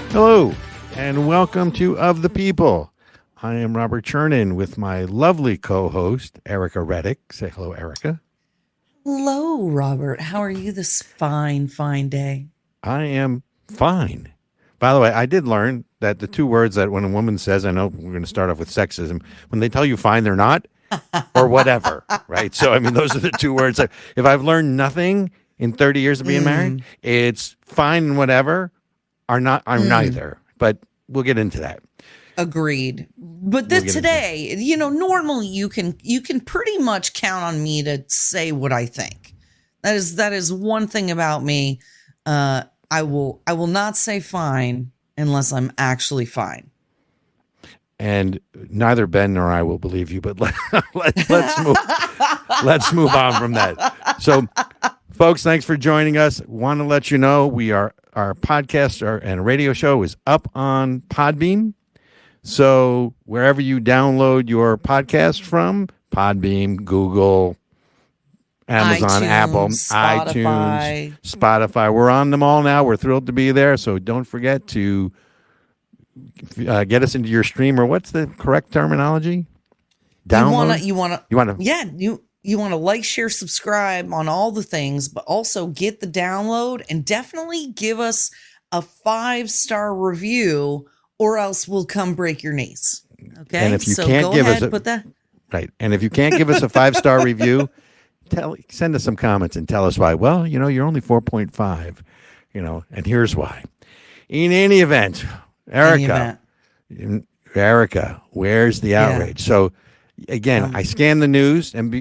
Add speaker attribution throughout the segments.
Speaker 1: Hello, and welcome to Of the People. I am Robert Chernin with my lovely co-host, Erica Reddick. Say hello, Erica.
Speaker 2: Hello, Robert. How are you this fine day?
Speaker 1: I am fine. By the way, I did learn that the two words that when a woman says, I know we're going to start off with sexism, when they tell you fine, they're not, or whatever, right? So, I mean, those are the two words. If I've learned nothing in 30 years of being married, it's fine and whatever are neither. But we'll get into that.
Speaker 2: Agreed. But today, normally you can pretty much count on me to say what I think. That is one thing about me. I will not say fine unless I'm actually fine.
Speaker 1: And neither Ben nor I will believe you, but let's move on from that. So, folks, thanks for joining us. Want to let you know our podcast and radio show is up on Podbean. So wherever you download your podcast from, Podbean, Google, Amazon, Apple, iTunes, Spotify. We're on them all now. We're thrilled to be there. So don't forget to get us into your stream, or what's the correct terminology? Download? You want to
Speaker 2: like, share, subscribe on all the things, but also get the download and definitely give us a 5-star review, or else we'll come break your knees. Okay.
Speaker 1: And if you can't give us and if you can't give us a 5-star review, send us some comments and tell us why. Well, you're only 4.5, and here's why. In any event, Erica, where's the outrage? So again, I scanned the news, and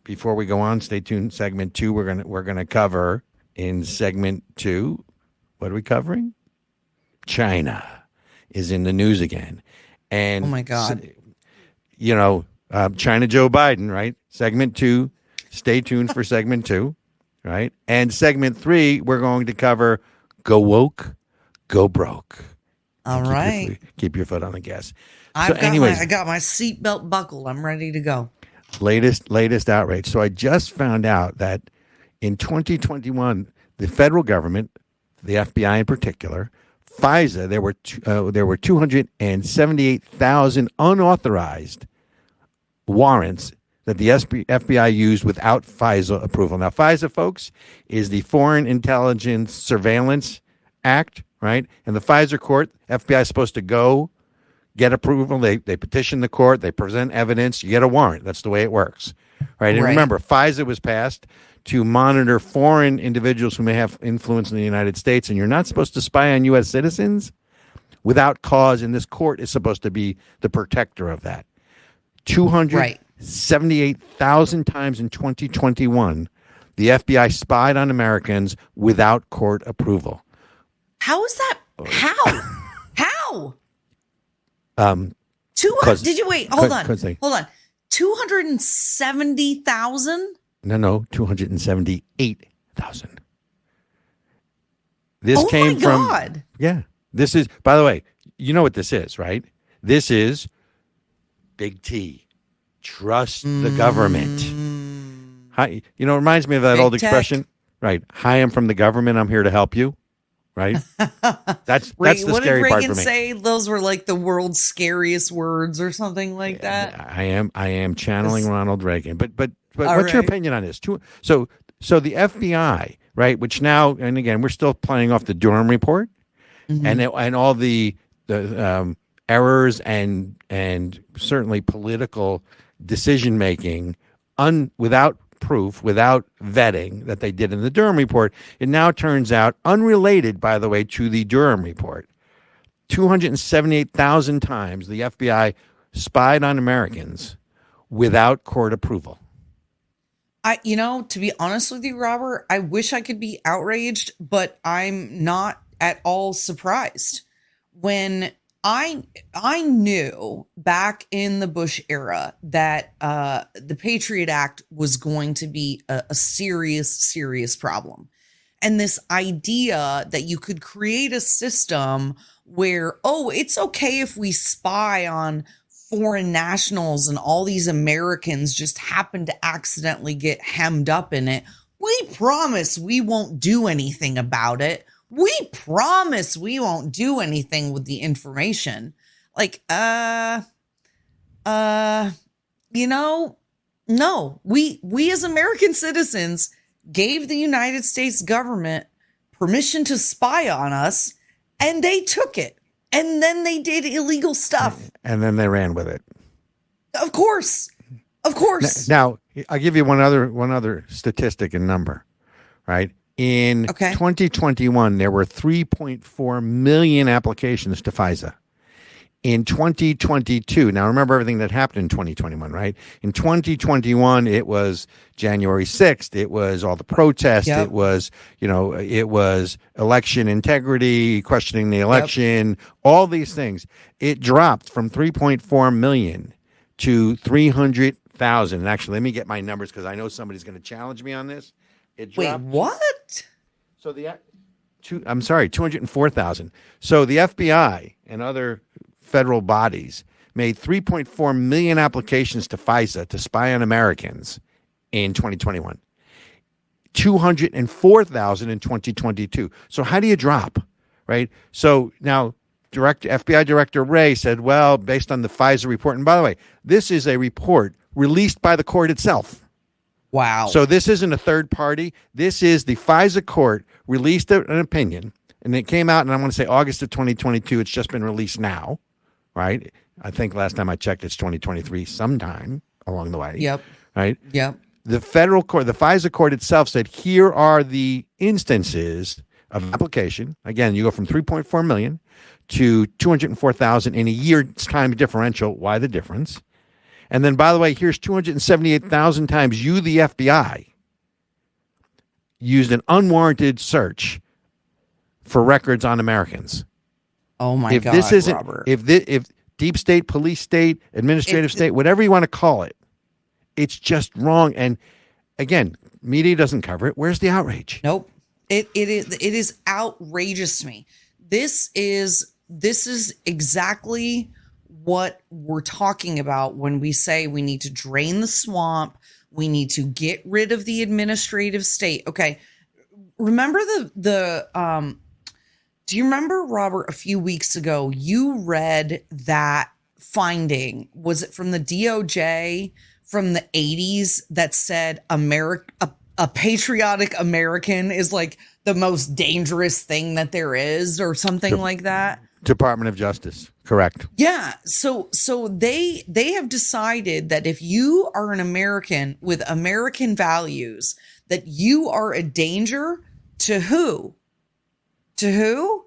Speaker 1: before we go on, stay tuned. Segment 2, we're gonna cover in segment 2. What are we covering? China is in the news again, and
Speaker 2: oh my God,
Speaker 1: China, Joe Biden, right? Segment 2. Stay tuned for segment 2, right? And segment 3, we're going to cover go woke, go broke.
Speaker 2: All right.
Speaker 1: Keep your foot on the gas.
Speaker 2: I got my seatbelt buckled. I'm ready to go.
Speaker 1: Latest outrage. So I just found out that in 2021, the federal government, the FBI in particular, FISA, there were 278,000 unauthorized warrants that the FBI used without FISA approval. Now, FISA, folks, is the Foreign Intelligence Surveillance Act, right? And the FISA court, FBI is supposed to go get approval. They petition the court. They present evidence. You get a warrant. That's the way it works, right? And remember, FISA was passed to monitor foreign individuals who may have influence in the United States, and you're not supposed to spy on U.S. citizens without cause, and this court is supposed to be the protector of that. 278,000 times in 2021, the FBI spied on Americans without court approval.
Speaker 2: How is that? How? Did you wait? Hold on. 270,000?
Speaker 1: No, 278,000. This came from.
Speaker 2: God.
Speaker 1: Yeah. This is, by the way, you know what this is, right? This is big T. Trust the government. Hi, it reminds me of that old expression, right? Hi, I'm from the government. I'm here to help you, right? That's the scary part for me.
Speaker 2: What did Reagan say? Those were like the world's scariest words, or something like that.
Speaker 1: I am channeling Ronald Reagan. But what's your opinion on this? So the FBI, right? Which now, and again, we're still playing off the Durham report, and all the errors and certainly political decision making without proof, without vetting that they did in the Durham report. It now turns out, unrelated, by the way, to the Durham report, 278,000 times the FBI spied on Americans without court approval.
Speaker 2: To be honest with you, Robert, I wish I could be outraged, but I'm not at all surprised. When I knew back in the Bush era that the Patriot Act was going to be a serious problem. And this idea that you could create a system where, it's okay if we spy on foreign nationals and all these Americans just happen to accidentally get hemmed up in it, we promise we won't do anything about it. We promise we won't do anything with the information. Like, no, we as American citizens gave the United States government permission to spy on us, and they took it. And then they did illegal stuff.
Speaker 1: And then they ran with it.
Speaker 2: Of course.
Speaker 1: Now, I'll give you one other statistic and number, right? In 2021, there were 3.4 million applications to FISA. In 2022, now remember everything that happened in 2021, right? In 2021, it was January 6th. It was all the protests.
Speaker 2: Yep.
Speaker 1: It was, it was election integrity, questioning the election, all these things. It dropped from 3.4 million to 300,000. And actually, let me get my numbers because I know somebody's going to challenge me on this. It dropped.
Speaker 2: Wait, what?
Speaker 1: So 204,000. So the FBI and other federal bodies made 3.4 million applications to FISA to spy on Americans in 2021. 204,000 in 2022. So how do you drop, right? So now FBI Director Wray said, well, based on the FISA report, and by the way, this is a report released by the court itself.
Speaker 2: Wow.
Speaker 1: So this isn't a third party. This is the FISA court released an opinion, and it came out, and I want to say August of 2022. It's just been released now, right? I think last time I checked, it's 2023 sometime along the way.
Speaker 2: Yep.
Speaker 1: Right?
Speaker 2: Yep.
Speaker 1: The federal court, the FISA court itself said, here are the instances of application. Again, you go from 3.4 million to 204,000 in a year's time differential. Why the difference? And then, by the way, here's 278,000 times you, the FBI, used an unwarranted search for records on Americans.
Speaker 2: Oh my God,
Speaker 1: this isn't,
Speaker 2: Robert.
Speaker 1: If deep state, police state, administrative state, whatever you want to call it, it's just wrong. And again, media doesn't cover it. Where's the outrage?
Speaker 2: Nope. It is outrageous to me. This is exactly what we're talking about when we say we need to drain the swamp. We need to get rid of the administrative state. Okay. Remember do you remember, Robert, a few weeks ago, you read that finding, was it from the DOJ from the 80s that said a patriotic American is like the most dangerous thing that there is, or something like that?
Speaker 1: Department of Justice. Correct.
Speaker 2: Yeah. So they have decided that if you are an American with American values, that you are a danger to who? To who?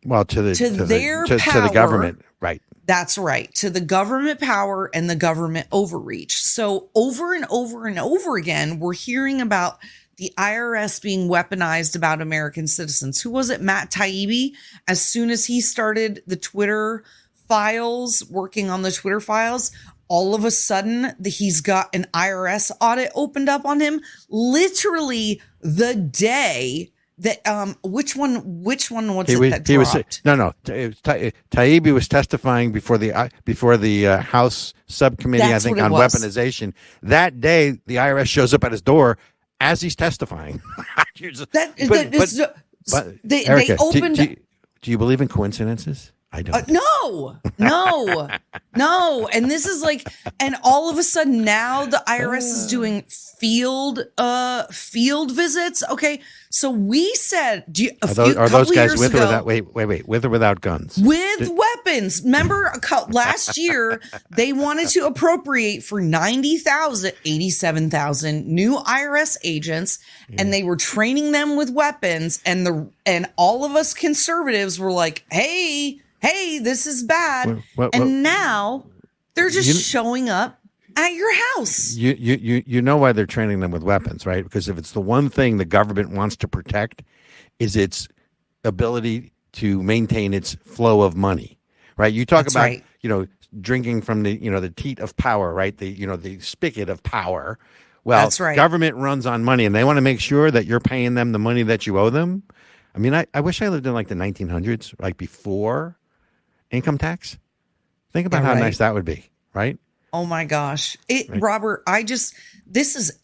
Speaker 1: Well, to the government, right?
Speaker 2: That's right. To the government power and the government overreach. So over and over and over again, we're hearing about the IRS being weaponized about American citizens. Who was it? Matt Taibbi. As soon as he started the Twitter files, working on the Twitter files, all of a sudden he's got an IRS audit opened up on him. Literally the day that which one was that dropped?
Speaker 1: Taibbi was testifying before the House subcommittee,
Speaker 2: That's
Speaker 1: I think,
Speaker 2: what it
Speaker 1: on
Speaker 2: was.
Speaker 1: weaponization. That day, the IRS shows up at his door as he's testifying.
Speaker 2: They
Speaker 1: Erica,
Speaker 2: opened.
Speaker 1: Do you believe in coincidences? I don't.
Speaker 2: No. And this is like, and all of a sudden now the IRS is doing field visits. Okay. So we said,
Speaker 1: are those guys with or without, wait, with or without guns?
Speaker 2: With weapons. Remember last year, they wanted to appropriate for 87,000 new IRS agents, and they were training them with weapons. And all of us conservatives were like, hey, this is bad. And now they're just showing up at your house.
Speaker 1: You know why they're training them with weapons, right? Because if it's the one thing the government wants to protect is its ability to maintain its flow of money, right? You talk about, drinking from the teat of power, right? The spigot of power. Well,
Speaker 2: that's right.
Speaker 1: Government runs on money, and they want to make sure that you're paying them the money that you owe them. I mean, I wish I lived in like the 1900s, like before income tax. Think about how nice that would be, right?
Speaker 2: Oh my gosh.
Speaker 1: Right.
Speaker 2: Robert, this is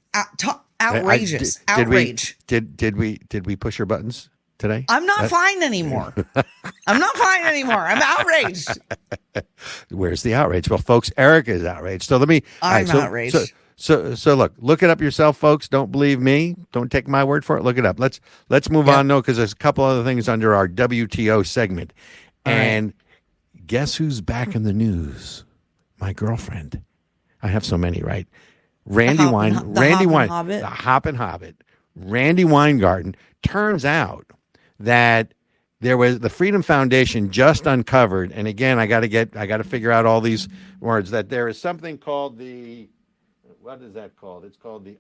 Speaker 2: outrageous.
Speaker 1: Did
Speaker 2: Outrage.
Speaker 1: did we push your buttons today?
Speaker 2: I'm not fine anymore. I'm outraged.
Speaker 1: Where's the outrage? Well, folks, Erica is outraged. So let me.
Speaker 2: I'm outraged.
Speaker 1: So look it up yourself, folks. Don't believe me. Don't take my word for it. Look it up. Let's move on, though, because there's a couple other things under our WTO segment. And guess who's back in the news? My girlfriend. I have so many, right? Randy Weingarten. The Hoppin' Hobbit. Randy Weingarten. Turns out that there was the Freedom Foundation just uncovered, and again, I got to figure out all these words, that there is something called what is that called? It's called the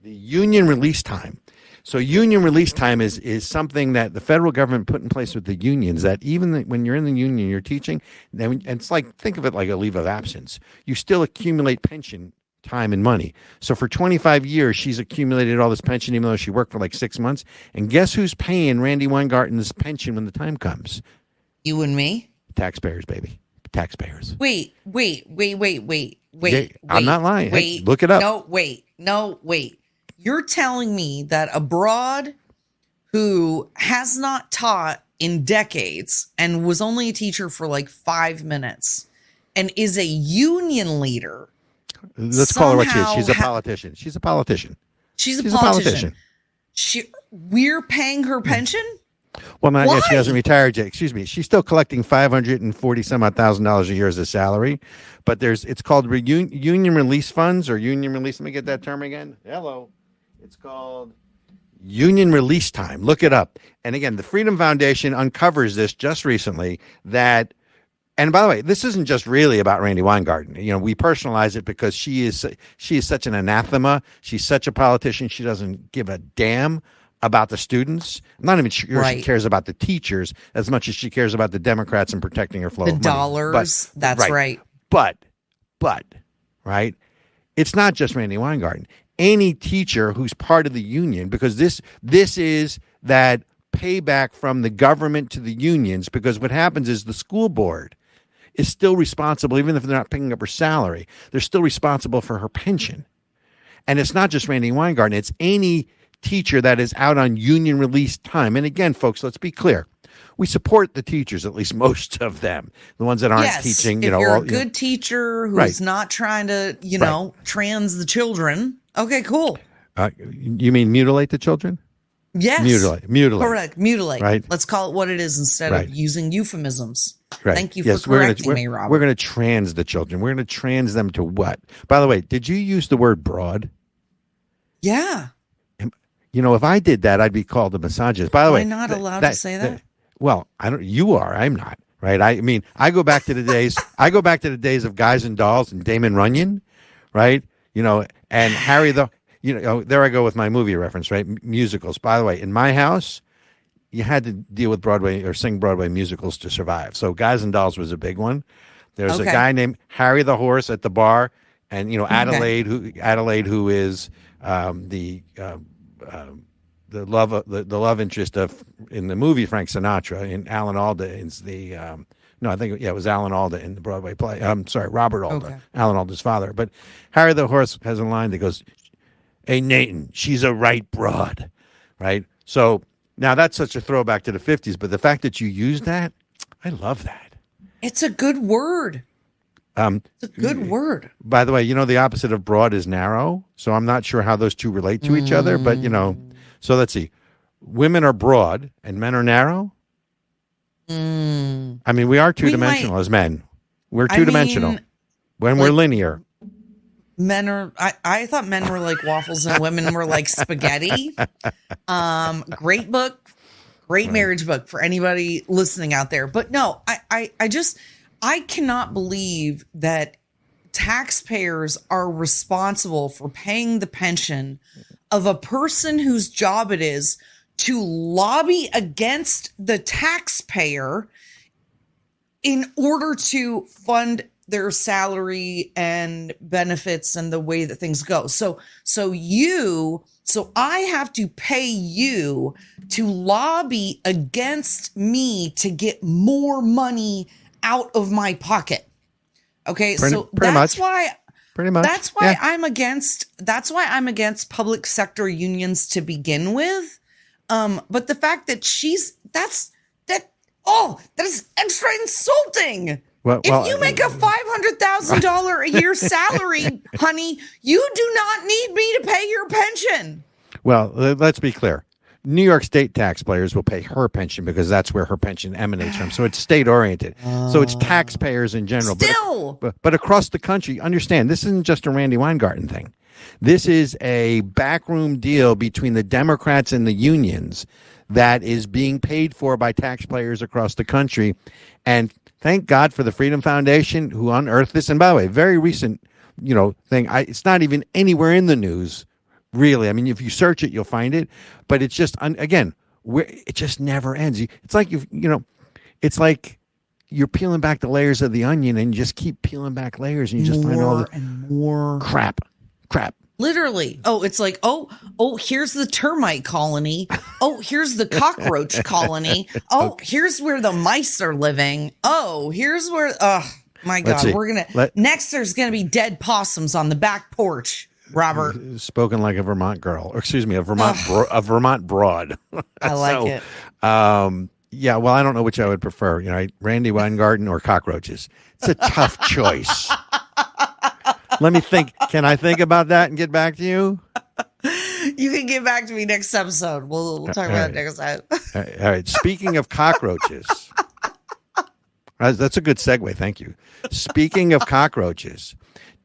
Speaker 1: union release time. So union release time is something that the federal government put in place with the unions, that even when you're in the union, you're teaching, and it's like, think of it like a leave of absence. You still accumulate pension time and money. So for 25 years, she's accumulated all this pension, even though she worked for like 6 months. And guess who's paying Randy Weingarten's pension when the time comes?
Speaker 2: You and me?
Speaker 1: Taxpayers, baby. Taxpayers.
Speaker 2: Wait.
Speaker 1: I'm not lying.
Speaker 2: Wait.
Speaker 1: Look it up.
Speaker 2: No, wait. You're telling me that a broad who has not taught in decades and was only a teacher for like 5 minutes and is a union leader.
Speaker 1: Let's call her what she is. She's a politician. She's a politician.
Speaker 2: She's a politician. We're paying her pension?
Speaker 1: Well, not yet. She hasn't retired yet. Excuse me. She's still collecting $540 some odd thousand a year as a salary, but it's called union release funds or union release. Let me get that term again. Hello. It's called union release time. Look it up. And again, the Freedom Foundation uncovers this just recently that, and by the way, this isn't just really about Randy Weingarten. You know, we personalize it because she is such an anathema. She's such a politician. She doesn't give a damn about the students. I'm not even sure she cares about the teachers as much as she cares about the Democrats and protecting her flow of money.
Speaker 2: Dollars. That's right.
Speaker 1: But, right? It's not just Randy Weingarten. Any teacher who's part of the union, because this is that payback from the government to the unions, because what happens is the school board is still responsible, even if they're not picking up her salary, they're still responsible for her pension. And it's not just Randy Weingarten, it's any teacher that is out on union release time. And again, folks, let's be clear. We support the teachers, at least most of them, the ones that aren't teaching.
Speaker 2: If you're a good teacher who's not trying to, trans the children. Okay, cool.
Speaker 1: You mean mutilate the children?
Speaker 2: Yes.
Speaker 1: Mutilate.
Speaker 2: Correct. Mutilate.
Speaker 1: Right.
Speaker 2: Let's call it what it is instead of using euphemisms.
Speaker 1: Right.
Speaker 2: Thank you for correcting me, Robert.
Speaker 1: We're going to trans the children. We're going to trans them to what? By the way, did you use the word broad?
Speaker 2: Yeah.
Speaker 1: You know, if I did that, I'd be called a misogynist. By the way,
Speaker 2: am I not allowed to say that?
Speaker 1: Well, I don't. You are. I'm not. Right. I mean, I go back to the days. I go back to the days of Guys and Dolls and Damon Runyon. Right. You know, and Harry the. There I go with my movie reference. Right. Musicals. By the way, in my house, you had to deal with Broadway or sing Broadway musicals to survive. So Guys and Dolls was a big one. There's a guy named Harry the Horse at the bar, and Adelaide, who is the love interest of in the movie Frank Sinatra, in Alan Alda is the it was Alan Alda in the Broadway play. I'm sorry, Robert Alda, Alan Alda's father. But Harry the Horse has a line that goes, "Hey Nathan, she's a right broad," right? So now that's such a throwback to the 50s, but the fact that you use that, I love that. It's
Speaker 2: a good word. It's a good word.
Speaker 1: By the way, the opposite of broad is narrow. So I'm not sure how those two relate to each other, but so let's see. Women are broad and men are narrow. I mean, we are two-dimensional as men. We're two-dimensional when we're linear.
Speaker 2: Men are, I thought men were like waffles and women were like spaghetti. Great book, great marriage book for anybody listening out there. But no, I cannot believe that taxpayers are responsible for paying the pension of a person whose job it is to lobby against the taxpayer in order to fund their salary and benefits and the way that things go. So I have to pay you to lobby against me to get more money out of my pocket. Okay,
Speaker 1: Pretty
Speaker 2: so
Speaker 1: much.
Speaker 2: that's why
Speaker 1: Pretty much.
Speaker 2: that's why
Speaker 1: Yeah.
Speaker 2: I'm against public sector unions to begin with. But the fact that that is extra insulting.
Speaker 1: Well,
Speaker 2: If you make a $500,000 a year salary, honey, you do not need me to pay your pension.
Speaker 1: Well, let's be clear. New York State taxpayers will pay her pension because that's where her pension emanates from. So it's state oriented. So it's taxpayers in general.
Speaker 2: Still.
Speaker 1: But across the country, understand, this isn't just a Randy Weingarten thing. This is a backroom deal between the Democrats and the unions that is being paid for by taxpayers across the country. And thank God for the Freedom Foundation who unearthed this. And by the way, very recent, thing. It's not even anywhere in the news. Really, I mean, if you search it, you'll find it. But it's just, again, it just never ends. It's like it's like you're peeling back the layers of the onion, and you just keep peeling back layers, and you just find all the
Speaker 2: more
Speaker 1: crap.
Speaker 2: Literally. Oh, it's like, oh, here's the termite colony. Oh, here's the cockroach colony. Oh, here's where the mice are living. Oh, here's where. Oh my God, next. There's gonna be dead possums on the back porch. Robert,
Speaker 1: spoken like a Vermont girl, or excuse me, a Vermont broad.
Speaker 2: I like it.
Speaker 1: Yeah, well, I don't know which I would prefer. Randy Weingarten or cockroaches. It's a tough choice. Let me think. Can I think about that and get back to you?
Speaker 2: You can get back to me next episode. We'll talk about it next time.
Speaker 1: All right. Speaking of cockroaches, that's a good segue. Thank you. Speaking of cockroaches.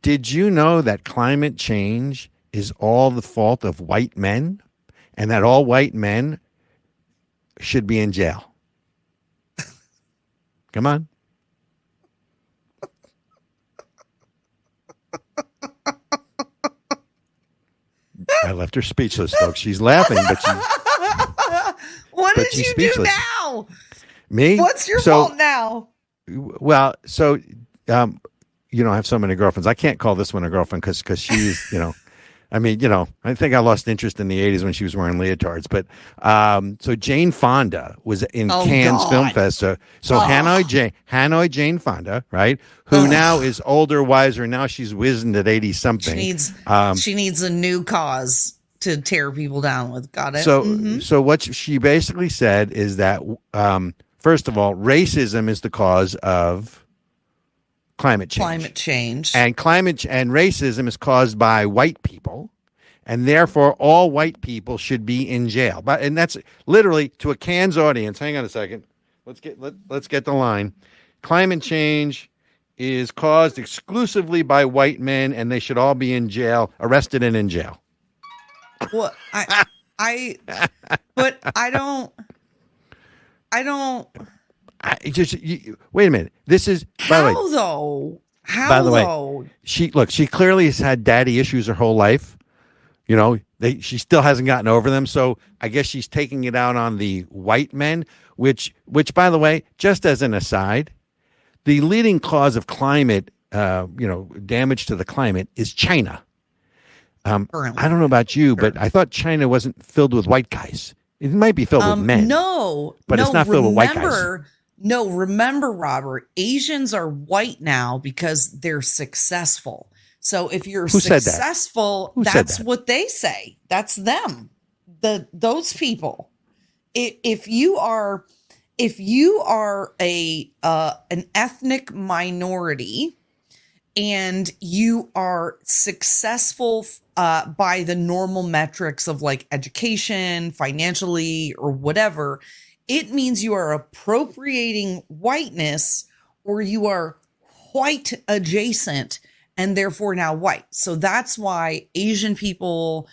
Speaker 1: Did you know that climate change is all the fault of white men and that all white men should be in jail? Come on. I left her speechless, folks. She's laughing, but
Speaker 2: what did you
Speaker 1: speechless.
Speaker 2: Do now?
Speaker 1: Me?
Speaker 2: What's your fault now?
Speaker 1: Well, so... I have so many girlfriends. I can't call this one a girlfriend because she's, I think I lost interest in the 80s when she was wearing leotards. But so Jane Fonda was in Cannes Film Fest. So Hanoi Jane Fonda, right? Who now is older, wiser. Now she's wizened at 80 something.
Speaker 2: She needs a new cause to tear people down with. Got it.
Speaker 1: So what she basically said is that first of all, racism is the cause of climate change. And racism is caused by white people, and therefore all white people should be in jail. And that's literally to a Cannes audience. Hang on a second. Let's get the line. Climate change is caused exclusively by white men, and they should all be in jail, arrested and in jail.
Speaker 2: Well, but I don't.
Speaker 1: Wait a minute. This is
Speaker 2: how though.
Speaker 1: By the way, she clearly has had daddy issues her whole life. She still hasn't gotten over them. So I guess she's taking it out on the white men, which by the way, just as an aside, the leading cause of climate, damage to the climate is China. I don't know about you, but I thought China wasn't filled with white guys. It might be filled with men. But it's not filled with white guys.
Speaker 2: No, remember, Robert, Asians are white now because they're successful. So if you're successful, that's what they say. That's them. Those people. If you are an ethnic minority and you are successful by the normal metrics of like education, financially, or whatever, it means you are appropriating whiteness or you are white adjacent and therefore now white. So that's why Asian people,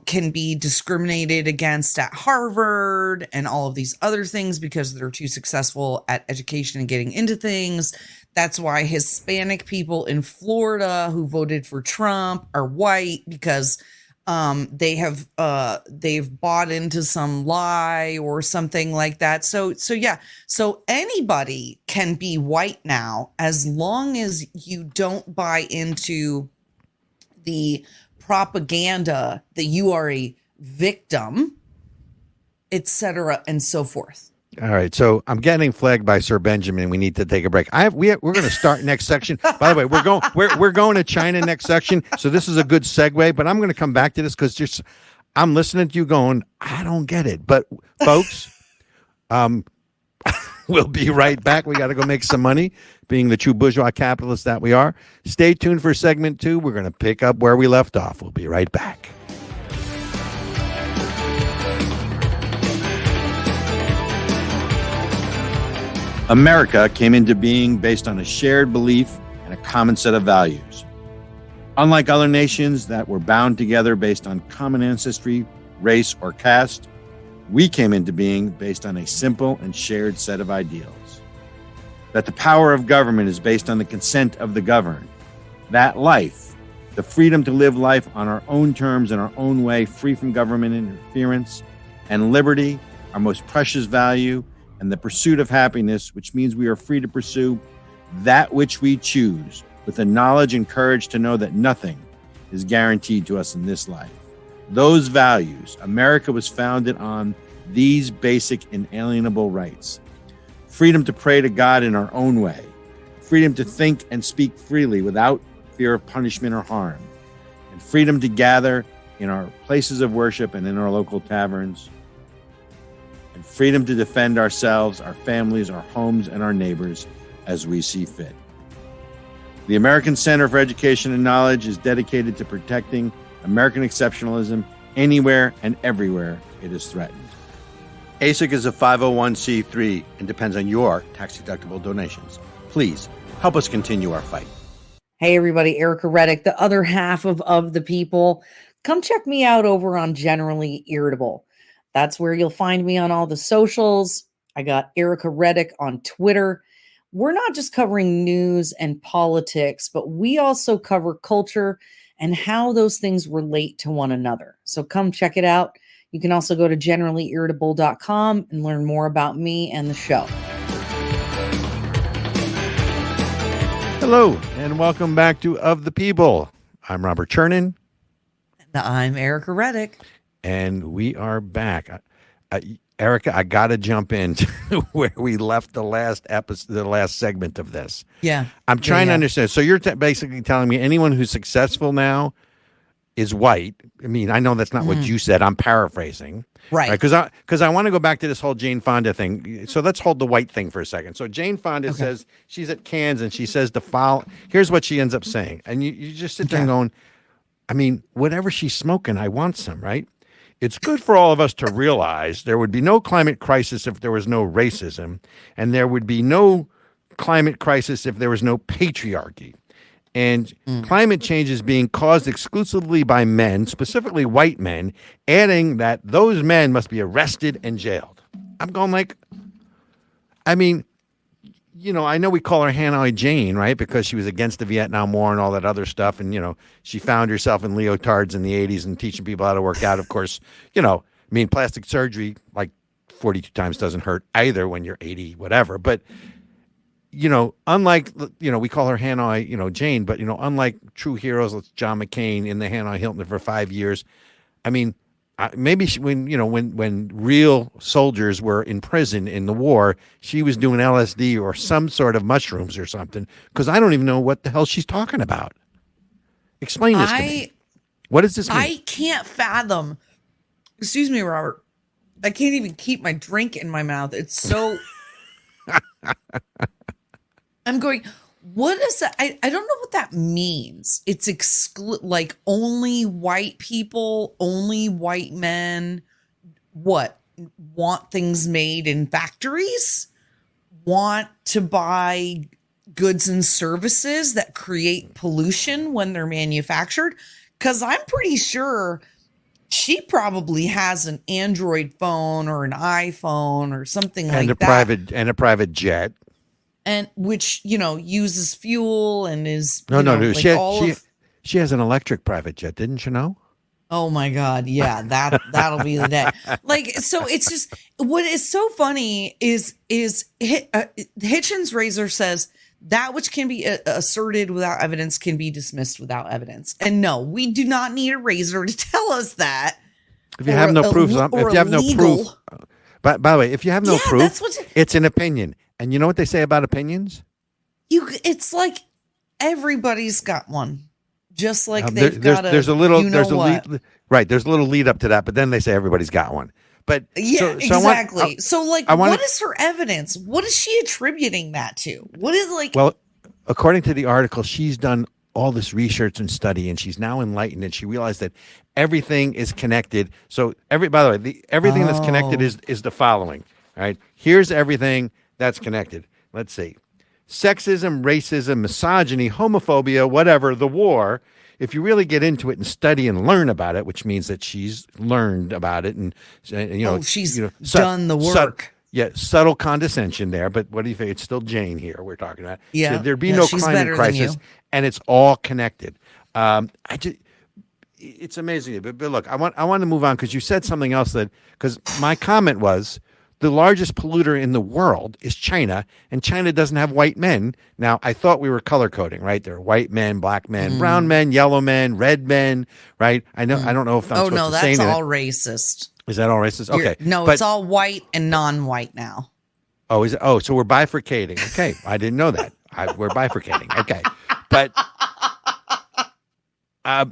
Speaker 2: can be discriminated against at Harvard and all of these other things because they're too successful at education and getting into things. That's why Hispanic people in Florida who voted for Trump are white because they've bought into some lie or something like that. So anybody can be white now as long as you don't buy into the propaganda that you are a victim, etc., and so forth.
Speaker 1: All right, so I'm getting flagged by Sir Benjamin. We need to take a break. We're going to start next section. By the way, we're going to China next section. So this is a good segue. But I'm going to come back to this because I'm listening to you going, I don't get it. But folks, we'll be right back. We got to go make some money, being the true bourgeois capitalists that we are. Stay tuned for segment 2. We're going to pick up where we left off. We'll be right back. America came into being based on a shared belief and a common set of values. Unlike other nations that were bound together based on common ancestry, race, or caste, we came into being based on a simple and shared set of ideals. That the power of government is based on the consent of the governed. That life, the freedom to live life on our own terms in our own way, free from government interference, and liberty, our most precious value, and the pursuit of happiness, which means we are free to pursue that which we choose, with the knowledge and courage to know that nothing is guaranteed to us in this life. Those values, America was founded on these basic inalienable rights. Freedom to pray to God in our own way. Freedom to think and speak freely without fear of punishment or harm. And freedom to gather in our places of worship and in our local taverns. And freedom to defend ourselves, our families, our homes, and our neighbors as we see fit. The American Center for Education and Knowledge is dedicated to protecting American exceptionalism anywhere and everywhere it is threatened. ASIC is a 501c3 and depends on your tax-deductible donations. Please help us continue our fight.
Speaker 3: Hey everybody, Erica Reddick, the other half of the People. Come check me out over on Generally Irritable. That's where you'll find me on all the socials. I got Erica Reddick on Twitter. We're not just covering news and politics, but we also cover culture and how those things relate to one another. So come check it out. You can also go to generallyirritable.com and learn more about me and the show.
Speaker 1: Hello, and welcome back to Of the People. I'm Robert Chernin.
Speaker 2: And I'm Erica Reddick.
Speaker 1: And we are back. Erica, I got to jump in to where we left the last episode, the last segment of this.
Speaker 2: Yeah.
Speaker 1: I'm trying to understand. So you're basically telling me anyone who's successful now is white. I mean, I know that's not what you said. I'm paraphrasing.
Speaker 2: Right.
Speaker 1: Because I want to go back to this whole Jane Fonda thing. So let's hold the white thing for a second. So Jane Fonda says, she's at Cannes and she says here's what she ends up saying. And you just sit there and going, I mean, whatever she's smoking, I want some, right? It's good for all of us to realize there would be no climate crisis if there was no racism, and there would be no climate crisis if there was no patriarchy. And climate change is being caused exclusively by men, specifically white men, adding that those men must be arrested and jailed. I'm going like, I mean, you know, I know we call her Hanoi Jane, right? Because she was against the Vietnam War and all that other stuff. And, you know, she found herself in leotards in the 80s and teaching people how to work out. Of course, you know, I mean, plastic surgery, like 42 times doesn't hurt either when you're 80, whatever. But, you know, unlike, you know, we call her Hanoi, you know, Jane, but, you know, unlike true heroes like John McCain in the Hanoi Hilton for 5 years, I mean, maybe when real soldiers were in prison in the war, she was doing LSD or some sort of mushrooms or something, because I don't even know what the hell she's talking about. Explain this to me. What does this mean?
Speaker 2: I can't fathom. Excuse me, Robert. I can't even keep my drink in my mouth. It's so. I'm going. What is that? I don't know what that means. It's like only white people, only white men. What? Want things made in factories? Want to buy goods and services that create pollution when they're manufactured? Because I'm pretty sure she probably has an Android phone or an iPhone or something like that.
Speaker 1: And a private jet.
Speaker 2: And which, you know, uses fuel and is
Speaker 1: no.
Speaker 2: Like
Speaker 1: she has an electric private jet, didn't you know?
Speaker 2: Oh my God, yeah, that'll be the day. Like, so it's just what is so funny is Hitchens Razor says that which can be asserted without evidence can be dismissed without evidence. And no, we do not need a razor to tell us that.
Speaker 1: If you have no proof, By the way, if you have no
Speaker 2: Yeah,
Speaker 1: proof,
Speaker 2: that's what
Speaker 1: it's an opinion. And you know what they say about opinions?
Speaker 2: it's like everybody's got one. Just like
Speaker 1: There-
Speaker 2: they've got
Speaker 1: there's a little there's a
Speaker 2: what.
Speaker 1: lead, right. There's a little lead up to that, but then they say everybody's got one. But
Speaker 2: Yeah,
Speaker 1: so
Speaker 2: exactly. So, like,
Speaker 1: I wanna-
Speaker 2: what is her evidence? What is she attributing that to? What is like?
Speaker 1: Well, according to the article, she's done all this research and study, and she's now enlightened, and she realized that everything is connected. So, by the way, everything that's connected is the following. All right, here's everything that's connected. Let's see: sexism, racism, misogyny, homophobia, whatever, the war. If you really get into it and study and learn about it, which means that she's learned about it, and
Speaker 2: she's done the work.
Speaker 1: Subtle condescension there, but what do you think? It's still Jane here we're talking about.
Speaker 2: Yeah,
Speaker 1: so there'd be no
Speaker 2: she's
Speaker 1: climate
Speaker 2: better than
Speaker 1: crisis,
Speaker 2: you.
Speaker 1: and it's all connected. It's amazing. But look, I want to move on because you said something else because my comment was the largest polluter in the world is China, and China doesn't have white men. Now, I thought we were color coding, right? There are white men, black men, brown men, yellow men, red men, right? I don't know if I'm supposed to say anything.
Speaker 2: that's all racist.
Speaker 1: Is that all racist? Okay.
Speaker 2: It's all white and non-white now.
Speaker 1: Oh, is it? Oh, so we're bifurcating. Okay. I didn't know that. We're bifurcating. Okay. But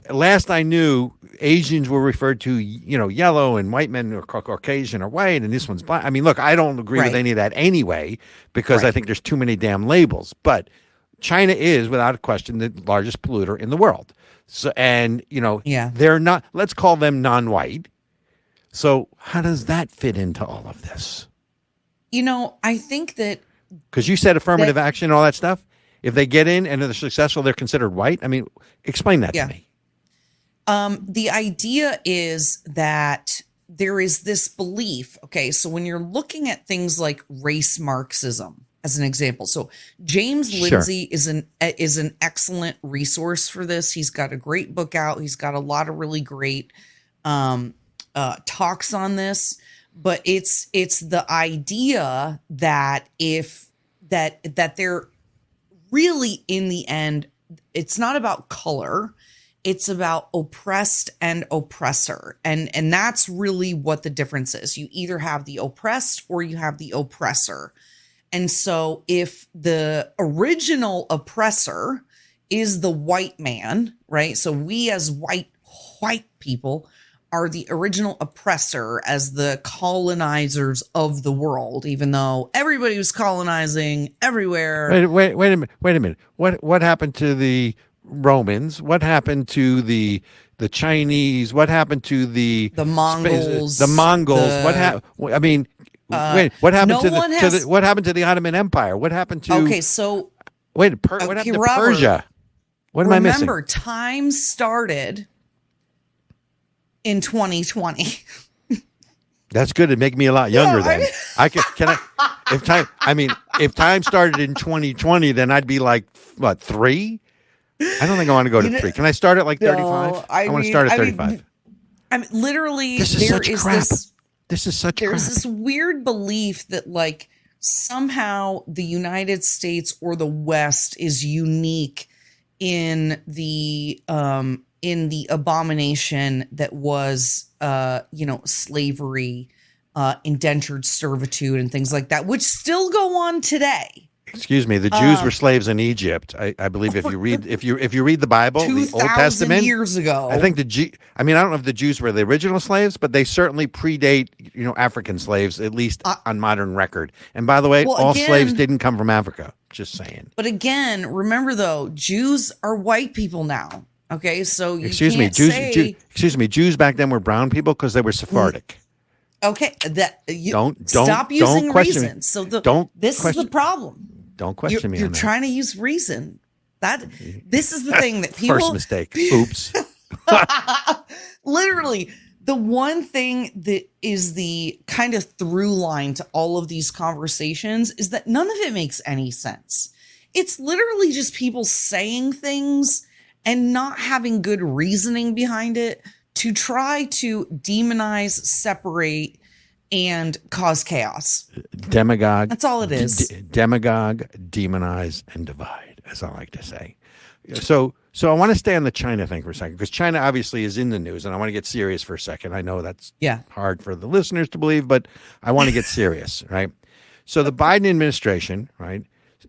Speaker 1: last I knew, Asians were referred to, yellow, and white men or Caucasian or white, and this one's black. I mean, look, I don't agree with any of that anyway, because I think there's too many damn labels. But China is, without a question, the largest polluter in the world. So, and, they're not, let's call them non-white. So how does that fit into all of this?
Speaker 2: I think that
Speaker 1: because you said affirmative action and all that stuff. If they get in and they're successful, they're considered white. I mean, explain that to me.
Speaker 2: The idea is that there is this belief. Okay, so when you're looking at things like race Marxism, as an example, so James Lindsay is an excellent resource for this. He's got a great book out. He's got a lot of really great talks on this, but it's the idea that that they're really, in the end, it's not about color, it's about oppressed and oppressor, and that's really what the difference is. You either have the oppressed or you have the oppressor. And so if the original oppressor is the white man, right? So we as white people are the original oppressor as the colonizers of the world, even though everybody was colonizing everywhere.
Speaker 1: Wait a minute. What happened to the Romans? What happened to the Chinese? What happened to the
Speaker 2: Mongols?
Speaker 1: What happened? I mean, what happened what happened to the Ottoman Empire? What happened to?
Speaker 2: Okay, so
Speaker 1: what happened to Persia? What am I missing?
Speaker 2: Remember, time started in 2020.
Speaker 1: That's good. It'd make me a lot younger then. If time started in 2020, then I'd be like, what, 3? I don't think I want to go to 3. Can I start at like 35?
Speaker 2: No,
Speaker 1: I want to start at 35.
Speaker 2: I mean, literally,
Speaker 1: this is such crap. This is such crap.
Speaker 2: There's this weird belief that like somehow the United States or the West is unique in the abomination that was slavery, indentured servitude and things like that, which still go on today.
Speaker 1: Excuse me, the Jews were slaves in Egypt. I believe if you read the Bible, the Old Testament,
Speaker 2: years ago.
Speaker 1: I think I don't know if the Jews were the original slaves, but they certainly predate African slaves, at least on modern record. And by the way, all slaves didn't come from Africa. Just saying.
Speaker 2: But again, remember though, Jews are white people now. Okay, so
Speaker 1: Jews back then were brown people because they were Sephardic.
Speaker 2: Okay,
Speaker 1: don't
Speaker 2: stop using
Speaker 1: don't question
Speaker 2: reason.
Speaker 1: Me.
Speaker 2: So
Speaker 1: this
Speaker 2: is the problem.
Speaker 1: Don't question me.
Speaker 2: You're trying to use reason. This is the thing that people.
Speaker 1: First mistake. Oops.
Speaker 2: Literally, the one thing that is the kind of through line to all of these conversations is that none of it makes any sense. It's literally just people saying things and not having good reasoning behind it to try to demonize, separate, and cause chaos.
Speaker 1: Demagogue.
Speaker 2: That's all it is.
Speaker 1: Demagogue, demonize, and divide, as I like to say. So So I want to stay on the China thing for a second, because China obviously is in the news, and I want to get serious for a second. I know that's hard for the listeners to believe, but I want to get serious, right? So the Biden administration, right?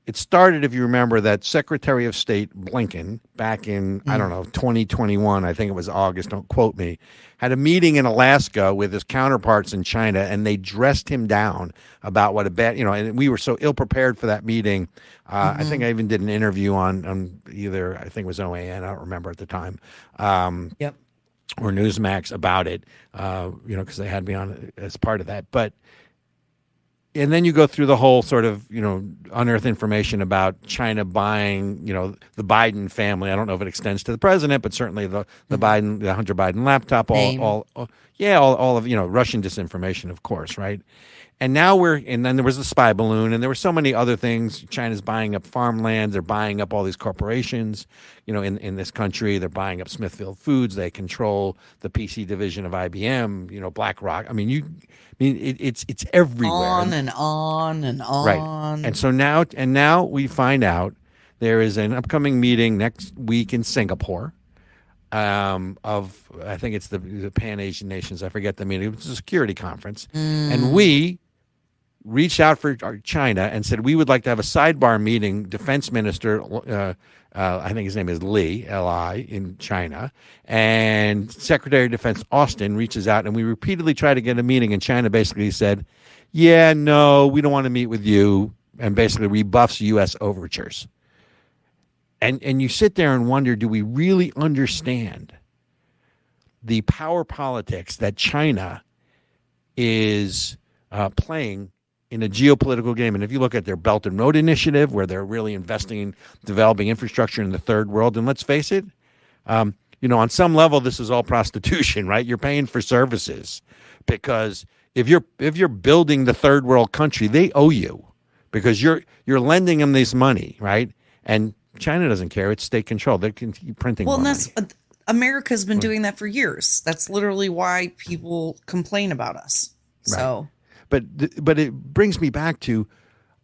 Speaker 1: It started, if you remember, that Secretary of State Blinken back in, I don't know, 2021, I think it was August, don't quote me, had a meeting in Alaska with his counterparts in China, and they dressed him down about what a bad, and we were so ill prepared for that meeting. I think I even did an interview on either, I think it was OAN, I don't remember at the time, or Newsmax about it, because they had me on as part of that. And then you go through the whole sort of, unearth information about China buying, the Biden family. I don't know if it extends to the president, but certainly the Biden, the Hunter Biden laptop, all of, Russian disinformation, of course, right? And now and then there was the spy balloon, and there were so many other things. China's buying up farmland. They're buying up all these corporations, in this country. They're buying up Smithfield Foods. They control the PC division of IBM, BlackRock. It's everywhere.
Speaker 2: On and on and on.
Speaker 1: Right. And so now we find out there is an upcoming meeting next week in Singapore of, I think it's the Pan-Asian nations. I forget the meeting. It was a security conference. And we reached out for China and said we would like to have a sidebar meeting. Defense Minister, I think his name is Li, L-I, in China, and Secretary of Defense Austin reaches out, and we repeatedly try to get a meeting, and China basically said, yeah, no, we don't want to meet with you, and basically rebuffs U.S. overtures. And you sit there and wonder, do we really understand the power politics that China is playing in a geopolitical game? And if you look at their Belt and Road Initiative, where they're really investing in developing infrastructure in the third world, and let's face it, on some level, this is all prostitution, right? You're paying for services, because if you're building the third world country, they owe you, because you're lending them this money, right? And China doesn't care; it's state control. They can keep printing.
Speaker 2: Well,
Speaker 1: more
Speaker 2: and that's
Speaker 1: money.
Speaker 2: America's been doing that for years. That's literally why people complain about us. So.
Speaker 1: Right. But it brings me back to,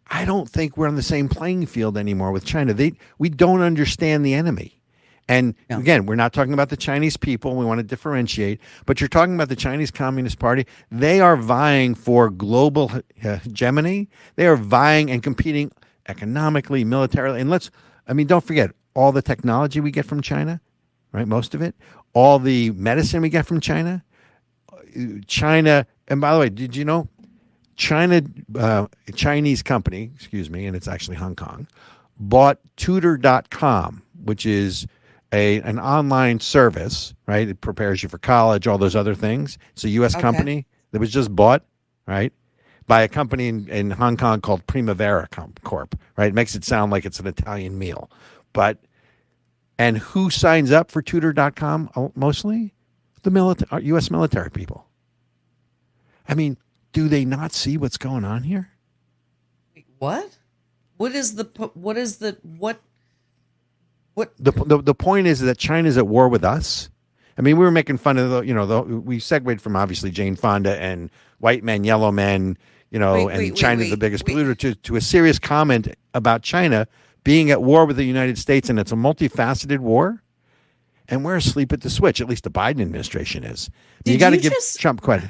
Speaker 1: I don't think we're on the same playing field anymore with China. We don't understand the enemy. And again, we're not talking about the Chinese people. We want to differentiate. But you're talking about the Chinese Communist Party. They are vying for global hegemony. They are vying and competing economically, militarily. And don't forget, all the technology we get from China, right? Most of it. All the medicine we get from China. And by the way, did you know? A Chinese company, and it's actually Hong Kong, bought Tutor.com, which is an online service, right? It prepares you for college, all those other things. It's a U.S. company that was just bought, right, by a company in Hong Kong called Primavera Corp, right? It makes it sound like it's an Italian meal. And who signs up for Tutor.com? Mostly the U.S. military people. Do they not see what's going on here?
Speaker 2: What? The
Speaker 1: point is that China's at war with us. We were making fun of we segued from obviously Jane Fonda and white men, yellow men, China's the biggest polluter to a serious comment about China being at war with the United States, and it's a multifaceted war. And we're asleep at the switch. At least the Biden administration is. You got to give Trump credit.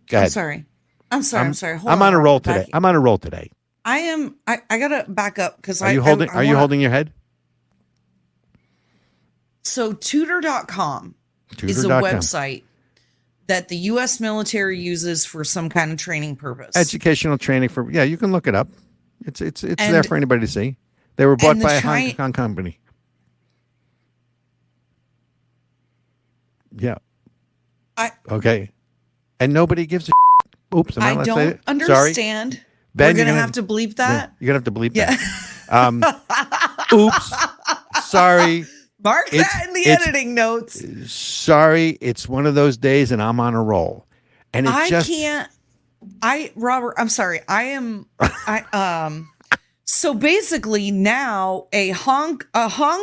Speaker 1: Go ahead.
Speaker 2: I'm sorry.
Speaker 1: I'm on a roll today.
Speaker 2: I am. I gotta back up because
Speaker 1: Are you holding your head?
Speaker 2: So Tutor.com is a website that the U.S. military uses for some kind of training purpose.
Speaker 1: Educational training you can look it up. It's there for anybody to see. They were bought by a Hong Kong company. Yeah. Okay. And nobody gives a oops.
Speaker 2: I don't understand.
Speaker 1: Sorry. Ben,
Speaker 2: we're going to have to bleep that.
Speaker 1: You're going to have to bleep that. Oops. Sorry.
Speaker 2: Mark that in the editing notes.
Speaker 1: Sorry. It's one of those days and I'm on a roll. And
Speaker 2: Robert, I'm sorry. So basically now a Hong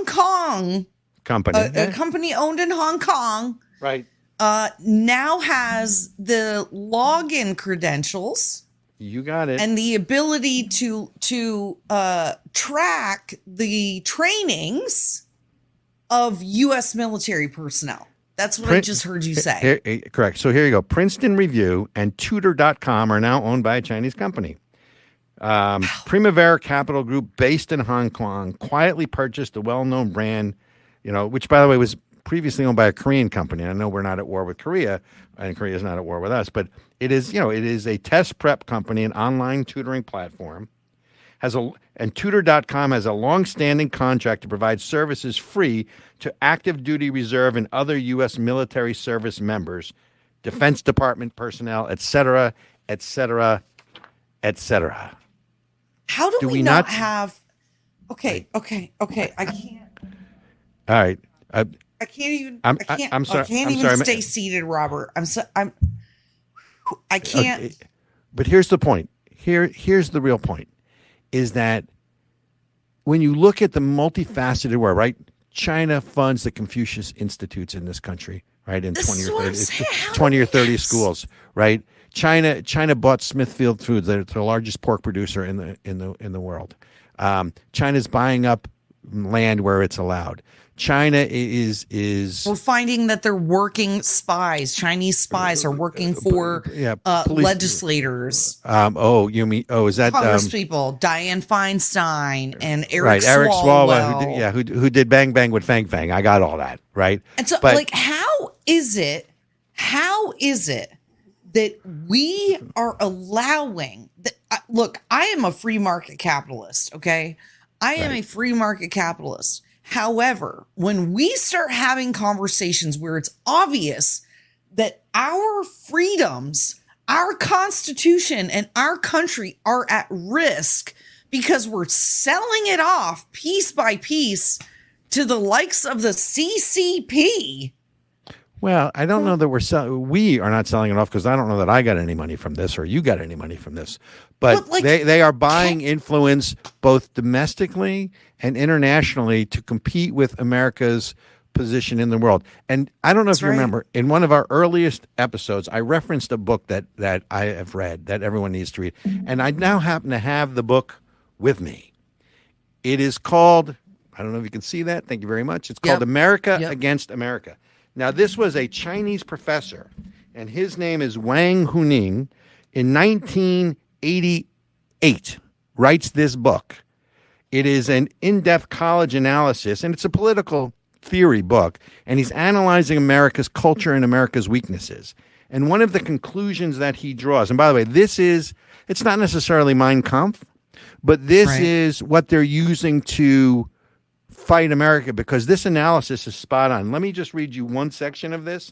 Speaker 2: Kong
Speaker 1: company,
Speaker 2: a company owned in Hong Kong,
Speaker 1: right,
Speaker 2: now has the login credentials.
Speaker 1: You got it.
Speaker 2: And the ability to track the trainings of U.S. military personnel. That's what I just heard you say.
Speaker 1: Correct. So here you go. Princeton Review and Tutor.com are now owned by a Chinese company. Primavera Capital Group, based in Hong Kong, quietly purchased a well-known brand, which, by the way, was previously owned by a Korean company. I know we're not at war with Korea, and Korea is not at war with us, but it is a test prep company, an online tutoring platform. And Tutor.com has a long-standing contract to provide services free to active duty reserve and other U.S. military service members, Defense Department personnel, et cetera, et cetera, et cetera.
Speaker 2: How do we not have? Okay. I can't.
Speaker 1: All right.
Speaker 2: I can't even.
Speaker 1: I'm sorry.
Speaker 2: I can't even stay seated, Robert. I can't.
Speaker 1: Okay. But here's the point. Here's the real point. Is that when you look at the multifaceted world, right? China funds the Confucius Institutes in this country, right? In 20 or 30 schools, right? China bought Smithfield Foods. They're the largest pork producer in the world. China's buying up land where it's allowed. China is
Speaker 2: we're finding that they're working spies. Chinese spies are working for legislators.
Speaker 1: Is that
Speaker 2: Congress people? Dianne Feinstein and Eric
Speaker 1: Swalwell, who did Bang Bang with Fang Fang. I got all that right.
Speaker 2: And so, how is it that we are allowing that? Look, I am a free market capitalist. Okay, I am a free market capitalist. However, when we start having conversations where it's obvious that our freedoms, our Constitution, and our country are at risk because we're selling it off piece by piece to the likes of the CCP.
Speaker 1: Well, I don't know that we are not selling it off, because I don't know that I got any money from this or you got any money from this. But they are buying influence both domestically and internationally to compete with America's position in the world. And I don't know if you remember, in one of our earliest episodes, I referenced a book that I have read that everyone needs to read. And I now happen to have the book with me. It is called, I don't know if you can see that. Thank you very much. It's called America Against America. Now, this was a Chinese professor, and his name is Wang Huning. In 1988, writes this book. It is an in-depth college analysis, and it's a political theory book, and he's analyzing America's culture and America's weaknesses. And one of the conclusions that he draws, and by the way, it's not necessarily Mein Kampf, but this is what they're using to fight America, because this analysis is spot on. Let me just read you one section of this,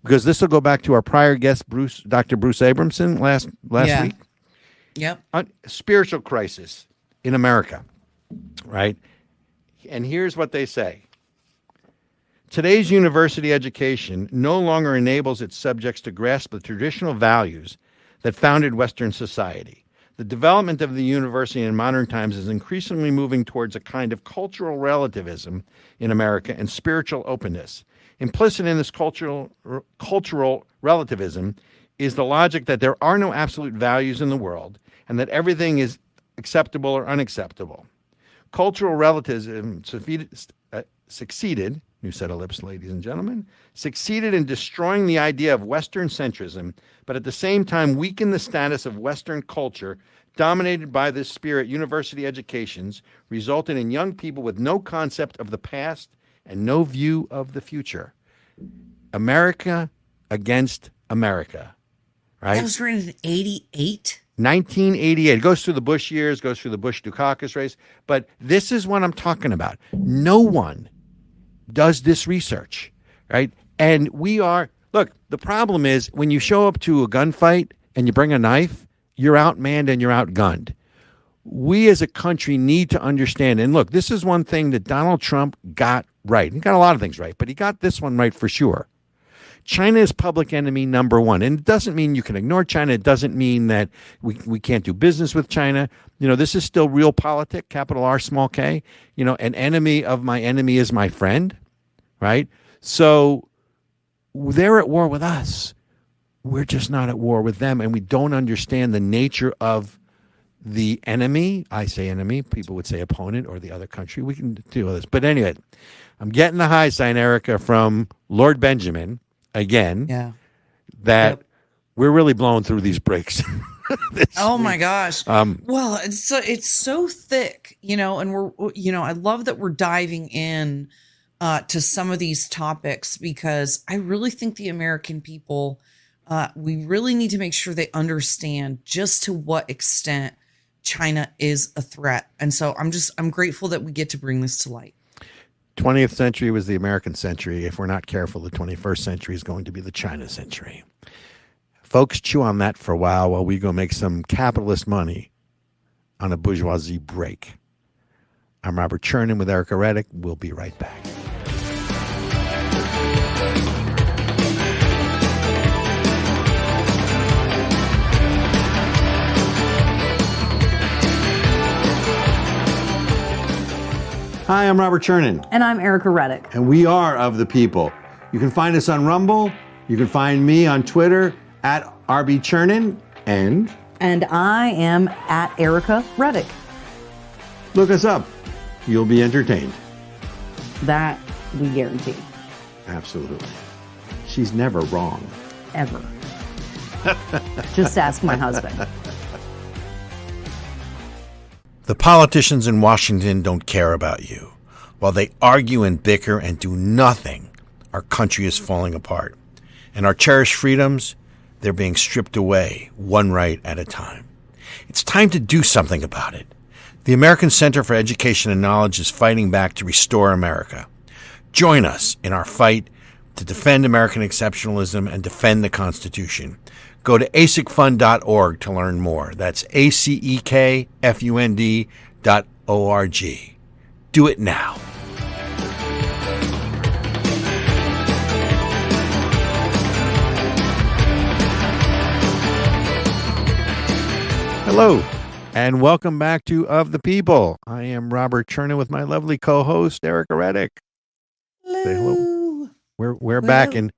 Speaker 1: because this will go back to our prior guest, Dr. Bruce Abramson, last week.
Speaker 2: Yep.
Speaker 1: Spiritual crisis in America, right? And here's what they say. Today's university education no longer enables its subjects to grasp the traditional values that founded Western society. The development of the university in modern times is increasingly moving towards a kind of cultural relativism in America and spiritual openness. Implicit in this cultural relativism is the logic that there are no absolute values in the world and that everything is acceptable or unacceptable. Cultural relativism succeeded, new set of lips, ladies and gentlemen, succeeded in destroying the idea of Western centrism, but at the same time weakened the status of Western culture dominated by this spirit. University educations resulted in young people with no concept of the past and no view of the future. America against America, right?
Speaker 2: That was written in 88?
Speaker 1: 1988. It goes through the Bush years, goes through the Bush-Dukakis race, but this is what I'm talking about. No one does this research, right? And look, the problem is when you show up to a gunfight and you bring a knife, you're outmanned and you're outgunned. We as a country need to understand, and look, this is one thing that Donald Trump got right. He got a lot of things right, but he got this one right for sure. China is public enemy number one. And it doesn't mean you can ignore China. It doesn't mean that we can't do business with China. This is still realpolitik, capital R, small k. An enemy of my enemy is my friend, right? So they're at war with us. We're just not at war with them, and we don't understand the nature of the enemy. I say enemy. People would say opponent or the other country. We can deal with this. But anyway, I'm getting the high sign, Erica, from Lord Benjamin again.
Speaker 2: Yeah.
Speaker 1: That we're really blowing through these breaks.
Speaker 2: Oh my gosh. Well, it's so thick, and I love that we're diving in to some of these topics, because I really think the American people, we really need to make sure they understand just to what extent China is a threat. And so I'm grateful that we get to bring this to light.
Speaker 1: 20th century was the American century. If we're not careful, the 21st century is going to be the China century. Folks, chew on that for a while we go make some capitalist money on a bourgeoisie break. I'm Robert Chernin with Erica Reddick. We'll be right back. Hi, I'm Robert Chernin.
Speaker 3: And I'm Erica Reddick.
Speaker 1: And we are Of the People. You can find us on Rumble. You can find me on Twitter at RB Chernin. And
Speaker 3: I am at Erica Reddick.
Speaker 1: Look us up. You'll be entertained.
Speaker 3: That we guarantee.
Speaker 1: Absolutely. She's never wrong.
Speaker 3: Ever. Just ask my husband.
Speaker 1: The politicians in Washington don't care about you. While they argue and bicker and do nothing, our country is falling apart. And our cherished freedoms, they're being stripped away, one right at a time. It's time to do something about it. The American Center for Education and Knowledge is fighting back to restore America. Join us in our fight to defend American exceptionalism and defend the Constitution. Go to acekfund.org to learn more. That's acekfund.org. Do it now. Hello, and welcome back to Of the People. I am Robert Chernin with my lovely co-host, Erica Reddick.
Speaker 2: Hello.
Speaker 1: Say hello. We're back in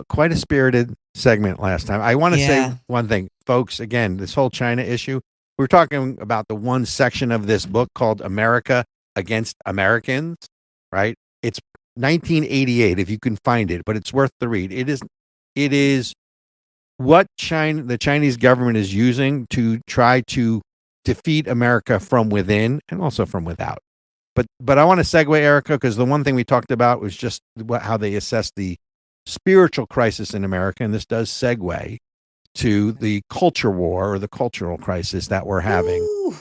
Speaker 1: quite a spirited segment last time. I want to say one thing, folks. Again, this whole China issue, we're talking about the one section of this book called America Against Americans, right? It's 1988, if you can find it, but it's worth the read. It is what the Chinese government is using to try to defeat America from within and also from without. But I want to segue, Erica, because the one thing we talked about was just how they assess the spiritual crisis in America, and this does segue to the culture war or the cultural crisis that we're having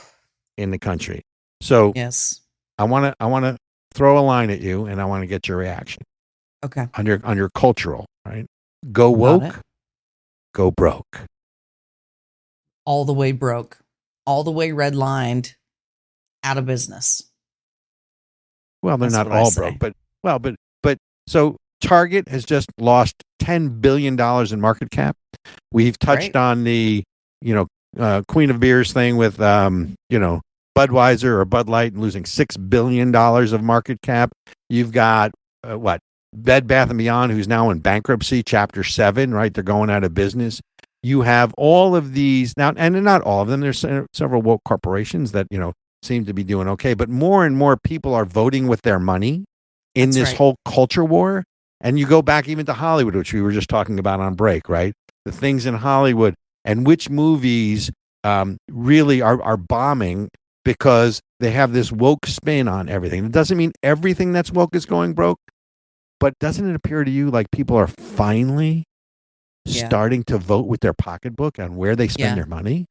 Speaker 1: in the country. So
Speaker 2: yes,
Speaker 1: I want to throw a line at you, and I want to get your reaction.
Speaker 2: Okay.
Speaker 1: On your cultural, right? Go woke, go broke.
Speaker 2: All the way broke, all the way redlined, out of business.
Speaker 1: Well, they're not all broke, but so Target has just lost $10 billion in market cap. We've touched on the, Queen of Beers thing with, Budweiser or Bud Light losing $6 billion of market cap. You've got, Bed Bath & Beyond, who's now in bankruptcy, Chapter 7, right? They're going out of business. You have all of these now, and not all of them. There's several woke corporations that, seem to be doing okay, but more and more people are voting with their money in this whole culture war. And you go back even to Hollywood, which we were just talking about on break, right? The things in Hollywood and which movies really are bombing because they have this woke spin on everything. It doesn't mean everything that's woke is going broke, but doesn't it appear to you like people are finally starting to vote with their pocketbook on where they spend their money?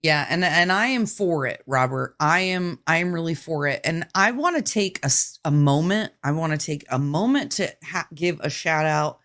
Speaker 2: Yeah, and I am for it, Robert. I am really for it, and I want to take a moment. I want to take a moment to give a shout out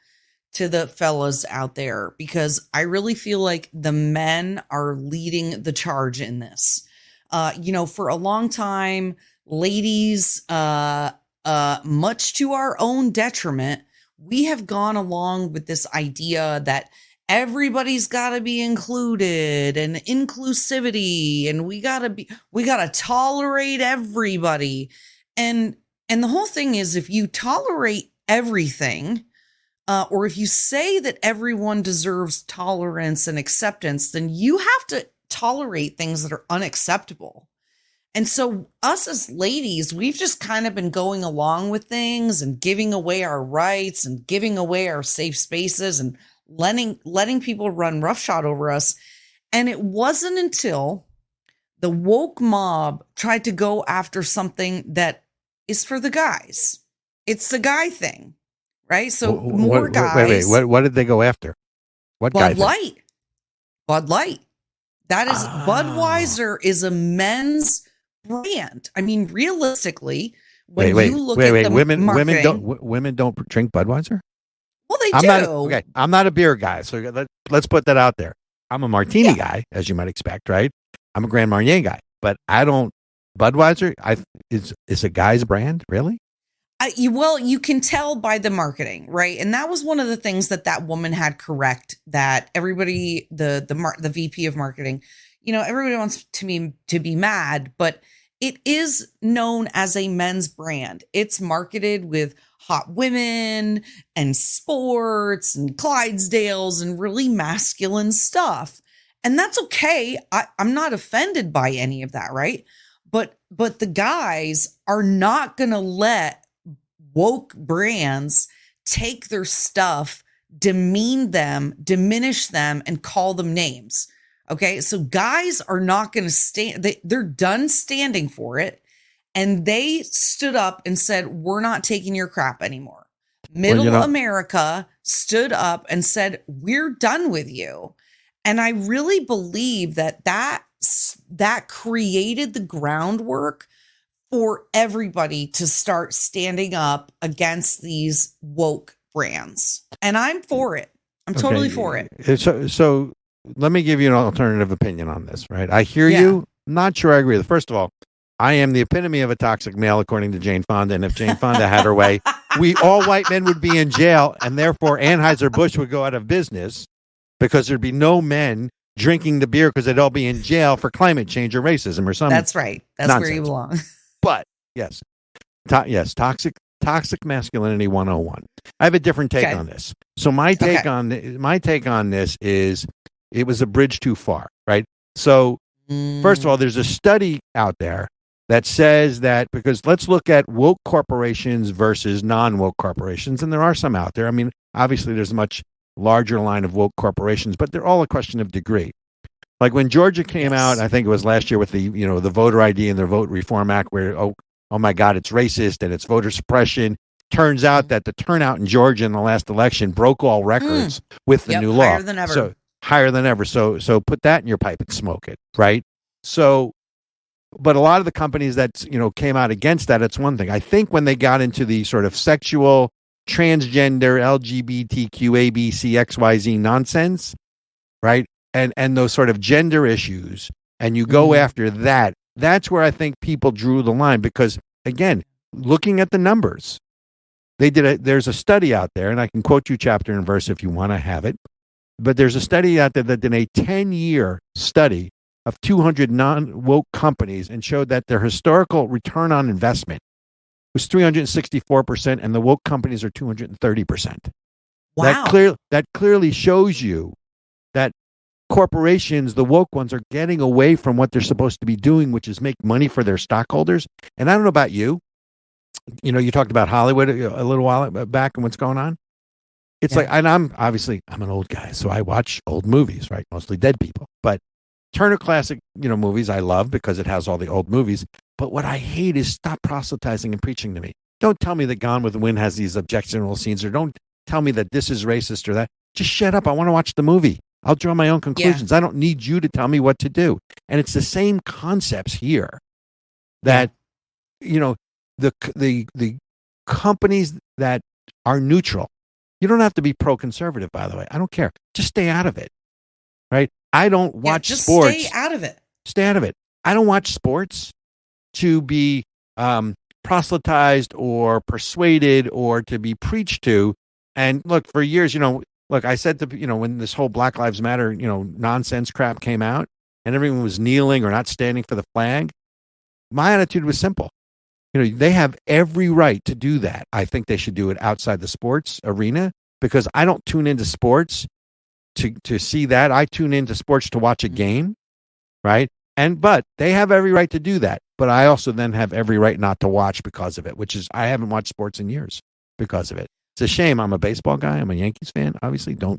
Speaker 2: to the fellas out there, because I really feel like the men are leading the charge in this. For a long time, ladies, much to our own detriment, we have gone along with this idea that everybody's got to be included and inclusivity, and we got to tolerate everybody. And the whole thing is, if you tolerate everything, or if you say that everyone deserves tolerance and acceptance, then you have to tolerate things that are unacceptable. And so us as ladies, we've just kind of been going along with things and giving away our rights and giving away our safe spaces and letting people run roughshod over us. And it wasn't until the woke mob tried to go after something that is for the guys. It's the guy thing, right? So more guys.
Speaker 1: Wait. What did they go after? What guy?
Speaker 2: Bud Light. Bud Light. That is Budweiser is a men's brand. I mean, realistically, when you look at the
Speaker 1: women don't drink Budweiser.
Speaker 2: Well, they do.
Speaker 1: I'm not a beer guy, so let's put that out there. I'm a martini guy, as you might expect, right? I'm a Grand Marnier guy, but I don't. Budweiser is a guy's brand, really?
Speaker 2: You can tell by the marketing, right? And that was one of the things that woman had correct. That everybody, the VP of marketing, everybody wants to be mad, but it is known as a men's brand. It's marketed with hot women and sports and Clydesdales and really masculine stuff. And that's okay. I'm not offended by any of that, right? But the guys are not going to let woke brands take their stuff, demean them, diminish them, and call them names. Okay, so guys are not going to stand. They're done standing for it. And they stood up and said, we're not taking your crap anymore. Middle America stood up and said, we're done with you. And I really believe that created the groundwork for everybody to start standing up against these woke brands. And I'm for it. I'm totally for it.
Speaker 1: So let me give you an alternative opinion on this, right? I hear you. I'm not sure I agree with it. First of all, I am the epitome of a toxic male, according to Jane Fonda. And if Jane Fonda had her way, all white men would be in jail. And therefore, Anheuser-Busch would go out of business because there'd be no men drinking the beer because they'd all be in jail for climate change or racism or something.
Speaker 2: That's right. That's nonsense. Where you belong.
Speaker 1: But yes, toxic masculinity 101. I have a different take on this. So my take on this is it was a bridge too far, right? So first of all, there's a study out there that says that, because let's look at woke corporations versus non-woke corporations, and there are some out there. I mean, obviously there's a much larger line of woke corporations, but they're all a question of degree. Like when Georgia came out, I think it was last year with the the voter ID and the Vote Reform Act, where oh my God, it's racist and it's voter suppression. Turns out that the turnout in Georgia in the last election broke all records with the new law.
Speaker 2: Higher than ever.
Speaker 1: So higher than ever. So put that in your pipe and smoke it, right? So, but a lot of the companies that came out against that, it's one thing. I think when they got into the sort of sexual, transgender, LGBTQ, ABC, XYZ nonsense, right? And those sort of gender issues, and you go after that, that's where I think people drew the line. Because again, looking at the numbers, there's a study out there, and I can quote you chapter and verse if you want to have it. But there's a study out there that did a 10-year study of 200 non-woke companies and showed that their historical return on investment was 364%, and the woke companies are 230%.
Speaker 2: Wow.
Speaker 1: That clearly shows you that corporations, the woke ones, are getting away from what they're supposed to be doing, which is make money for their stockholders. And I don't know about you. You talked about Hollywood a little while back and what's going on. It's like, and I'm an old guy, so I watch old movies, right? Mostly dead people. But Turner Classic, movies I love because it has all the old movies. But what I hate is stop proselytizing and preaching to me. Don't tell me that Gone with the Wind has these objectionable scenes, or don't tell me that this is racist or that. Just shut up. I want to watch the movie. I'll draw my own conclusions. I don't need you to tell me what to do. And it's the same concepts here that, the companies that are neutral. You don't have to be pro-conservative, by the way. I don't care. Just stay out of it, right? I don't watch sports.
Speaker 2: Stay out of it.
Speaker 1: Stay out of it. I don't watch sports to be proselytized or persuaded or to be preached to. And look, for years, I said to, when this whole Black Lives Matter, nonsense crap came out and everyone was kneeling or not standing for the flag, my attitude was simple. They have every right to do that. I think they should do it outside the sports arena, because I don't tune into sports to see that. I tune into sports to watch a game. right? But they have every right to do that. But I also then have every right not to watch because of it, which is I haven't watched sports in years because of it. It's a shame. I'm a baseball guy. I'm a Yankees fan. Obviously, don't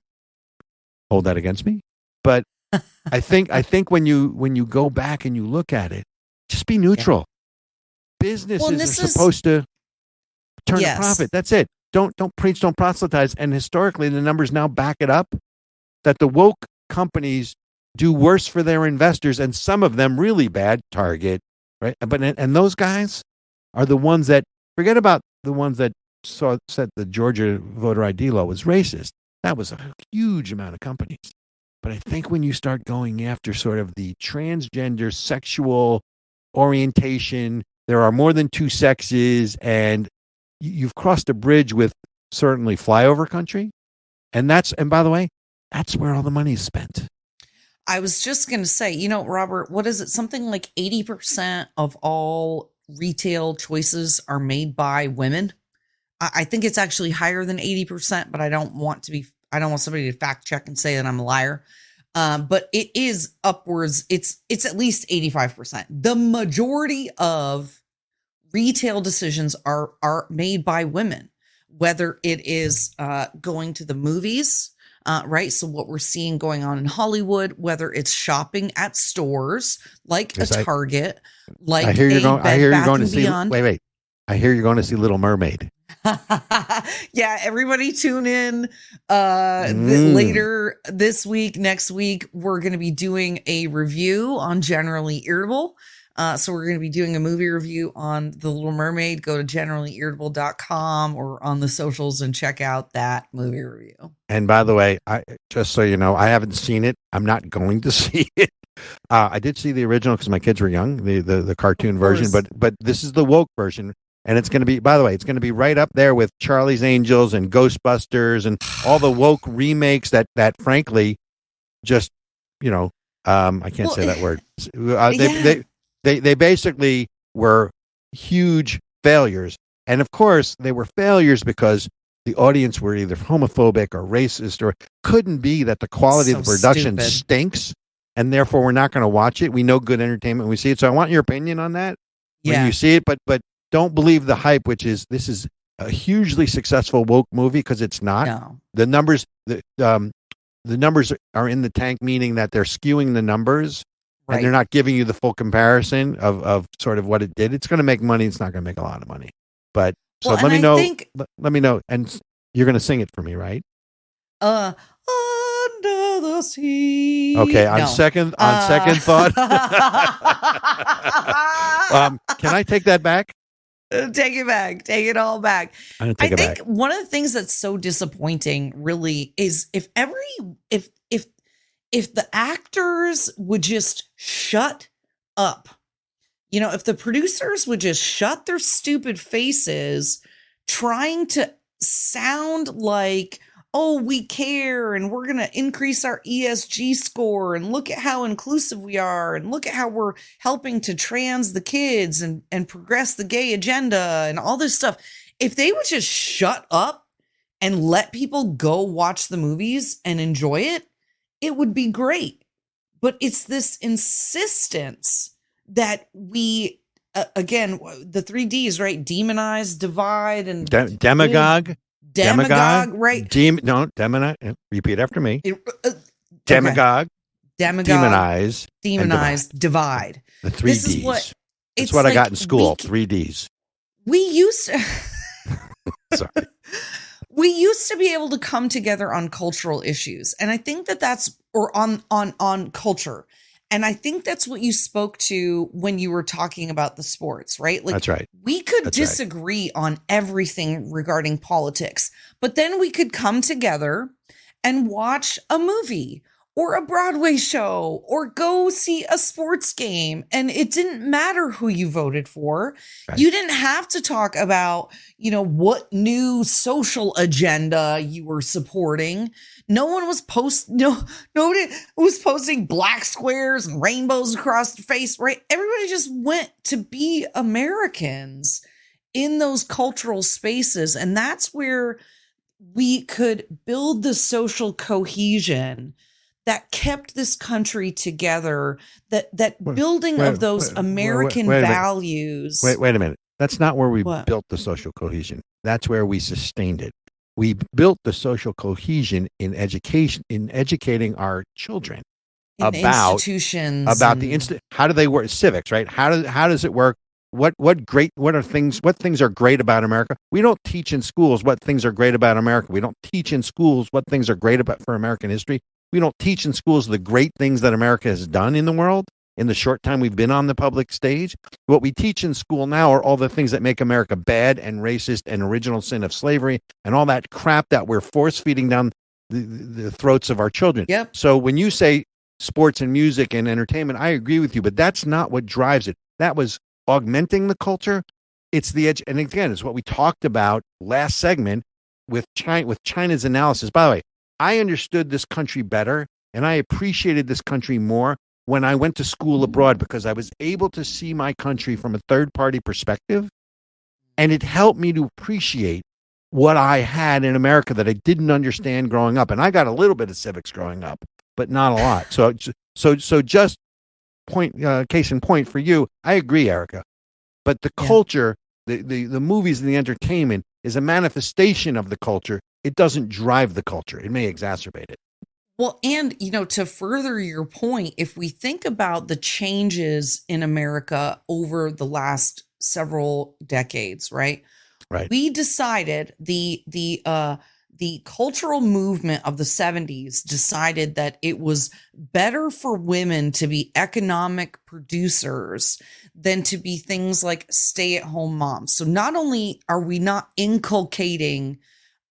Speaker 1: hold that against me. But I think when you go back and you look at it, just be neutral. Businesses are supposed to turn a profit. That's it. Don't preach, don't proselytize. And historically, the numbers now back it up that the woke companies do worse for their investors, and some of them really bad. Target, right? And those guys are the ones that forget about the ones that said the Georgia voter ID law was racist. That was a huge amount of companies. But I think when you start going after sort of the transgender sexual orientation, there are more than two sexes, and you've crossed a bridge with certainly flyover country. And by the way, that's where all the money is spent.
Speaker 2: I was just going to say, Robert, what is it? Something like 80% of all retail choices are made by women. I think it's actually higher than 80%, but I don't want somebody to fact check and say that I'm a liar. But it is upwards. It's at least 85%. The majority of retail decisions are made by women, whether it is going to the movies, right? So what we're seeing going on in Hollywood, whether it's shopping at stores like a Target, like
Speaker 1: I hear you're going to see. Wait. I hear you're going to see Little Mermaid.
Speaker 2: Yeah, everybody tune in later this week. Next week, we're going to be doing a review on Generally Irritable. So we're going to be doing a movie review on The Little Mermaid. Go to generallyirritable.com or on the socials and check out that movie review.
Speaker 1: And by the way, just so you know, I haven't seen it. I'm not going to see it. I did see the original because my kids were young, the cartoon version, but this is the woke version. And it's going to be, by the way, it's going to be right up there with Charlie's Angels and Ghostbusters and all the woke remakes that frankly, just, I can't say that word. They basically were huge failures. And of course, they were failures because the audience were either homophobic or racist, or couldn't be that the quality of the production stinks. And therefore, we're not going to watch it. We know good entertainment when we see it. So I want your opinion on that when you see it. But don't believe the hype, which is this is a hugely successful woke movie, because it's not.
Speaker 2: No.
Speaker 1: The numbers, the numbers are in the tank, meaning that they're skewing the numbers, and they're not giving you the full comparison of sort of what it did. It's going to make money. It's not going to make a lot of money. But so let me know. Let me know, and you're going to sing it for me, right?
Speaker 2: Under the sea.
Speaker 1: Okay. On second thought, can I take that back?
Speaker 2: Take it back. Take it all back.
Speaker 1: I think
Speaker 2: one of the things that's so disappointing really is if the actors would just shut up, if the producers would just shut their stupid faces trying to sound like, oh, we care and we're going to increase our ESG score and look at how inclusive we are and look at how we're helping to trans the kids and progress the gay agenda and all this stuff. If they would just shut up and let people go watch the movies and enjoy it, it would be great. But it's this insistence that we, again, the 3 Ds, right? Demonize, divide, and
Speaker 1: demagogue.
Speaker 2: Demagogue, right?
Speaker 1: Repeat after me. Demagogue.
Speaker 2: Demonize, divide.
Speaker 1: The 3 Ds. That's what I got in school. 3 Ds.
Speaker 2: We used to.
Speaker 1: Sorry.
Speaker 2: We used to be able to come together on cultural issues, and I think that's on culture. And I think that's what you spoke to when you were talking about the sports, right? Like,
Speaker 1: that's right.
Speaker 2: We could disagree on everything regarding politics, but then we could come together and watch a movie or a Broadway show or go see a sports game. And it didn't matter who you voted for. Right. You didn't have to talk about, what new social agenda you were supporting. Nobody was posting black squares and rainbows across the face, right? Everybody just went to be Americans in those cultural spaces. And that's where we could build the social cohesion that kept this country together, that building
Speaker 1: wait,
Speaker 2: of those American
Speaker 1: wait a minute.
Speaker 2: values.
Speaker 1: Wait a minute. That's not where we
Speaker 2: What?
Speaker 1: built the social cohesion. That's where we sustained it. We built the social cohesion in education, in educating our children
Speaker 2: In the institutions
Speaker 1: about the how do they work, civics, right? How does it work? What things are great about America? We don't teach in schools what things are great about America. We don't teach in schools what things are great about for American history. We don't teach in schools the great things that America has done in the world in the short time we've been on the public stage. What we teach in school now are all the things that make America bad and racist and original sin of slavery and all that crap that we're force feeding down the throats of our children.
Speaker 2: Yep.
Speaker 1: So when you say sports and music and entertainment, I agree with you, but that's not what drives it. That was augmenting the culture. It's the edge. And again, it's what we talked about last segment with China's analysis. By the way, I understood this country better and I appreciated this country more when I went to school abroad because I was able to see my country from a third-party perspective, and it helped me to appreciate what I had in America that I didn't understand growing up. And I got a little bit of civics growing up, but not a lot. So just case in point for you, I agree, Erica. But the culture, the movies and the entertainment is a manifestation of the culture. It doesn't drive the culture. It may exacerbate it.
Speaker 2: Well, and, to further your point, if we think about the changes in America over the last several decades, right?
Speaker 1: Right.
Speaker 2: We decided the cultural movement of the 70s decided that it was better for women to be economic producers than to be things like stay-at-home moms. So not only are we not inculcating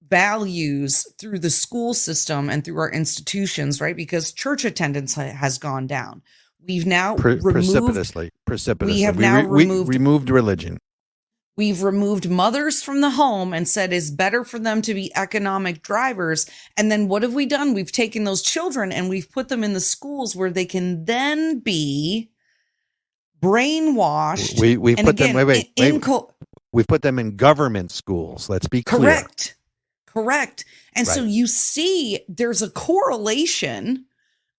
Speaker 2: values through the school system and through our institutions, right? Because church attendance has gone down. We've now
Speaker 1: precipitously.
Speaker 2: We have now
Speaker 1: removed religion.
Speaker 2: We've removed mothers from the home and said it's better for them to be economic drivers. And then what have we done? We've taken those children and we've put them in the schools where they can then be brainwashed.
Speaker 1: We put them we put them in government schools. Let's be clear.
Speaker 2: Correct. And so you see there's a correlation.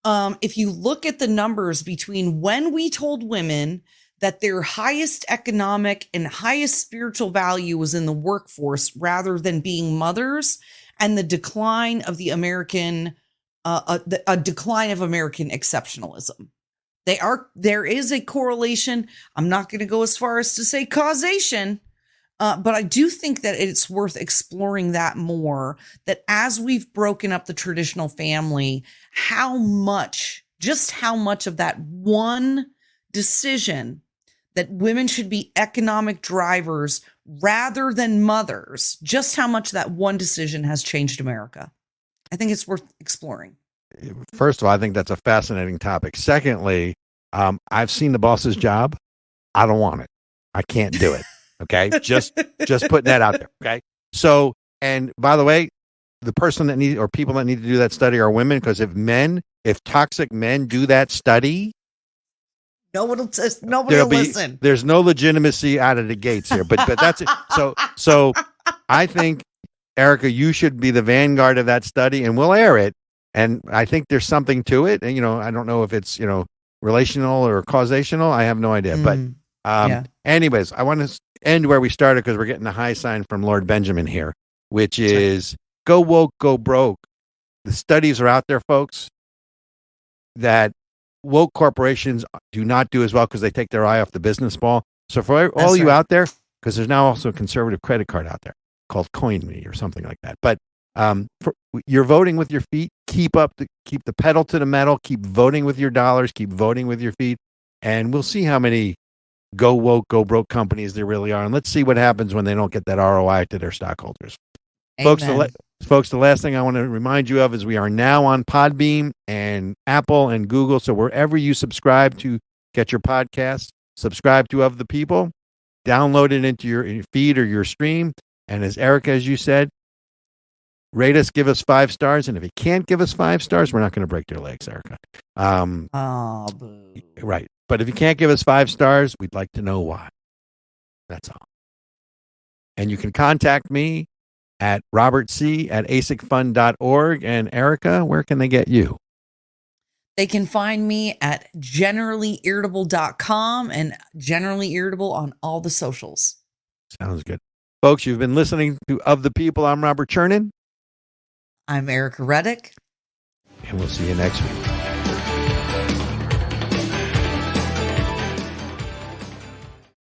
Speaker 2: If you look at the numbers between when we told women that their highest economic and highest spiritual value was in the workforce rather than being mothers, and the decline of the American, a decline of American exceptionalism. There is a correlation. I'm not going to go as far as to say causation, but I do think that it's worth exploring that more, that as we've broken up the traditional family, how much of that one decision that women should be economic drivers rather than mothers, just how much that one decision has changed America. I think it's worth exploring.
Speaker 1: First of all, I think that's a fascinating topic. Secondly, I've seen The Boss's Job. I don't want it. I can't do it. Okay. Just putting that out there. Okay. So, and by the way, the person that need, or people that need to do that study are women, because if toxic men do that study, nobody will listen. There's no legitimacy out of the gates here, but that's it. So I think, Erica, you should be the vanguard of that study, and we'll air it. And I think there's something to it. And, I don't know if it's, relational or causational. I have no idea. But anyways, I want to end where we started because we're getting a high sign from Lord Benjamin here, which is go woke, go broke. The studies are out there, folks, that woke corporations do not do as well because they take their eye off the business ball. So for all you out there, because there's now also a conservative credit card out there called Coin Me or something like that. But you're voting with your feet. Keep the pedal to the metal. Keep voting with your dollars. Keep voting with your feet, and we'll see how many go woke, go broke companies there really are. And let's see what happens when they don't get that ROI to their stockholders. Amen. Folks, the last thing I want to remind you of is we are now on Podbeam and Apple and Google. So wherever you subscribe to get your podcast, subscribe to Of the People, download it into your feed or your stream. And as Erica, as you said, rate us, give us 5 stars. And if you can't give us 5 stars, we're not going to break their legs, Erica. Right. But if you can't give us 5 stars, we'd like to know why. That's all. And you can contact me at robertc@asicfund.org. And Erica, where can they get you?
Speaker 2: They can find me at generallyirritable.com and generally irritable on all the socials.
Speaker 1: Sounds good. Folks, you've been listening to Of the People. I'm Robert Chernin.
Speaker 2: I'm Erica Reddick.
Speaker 1: And we'll see you next week.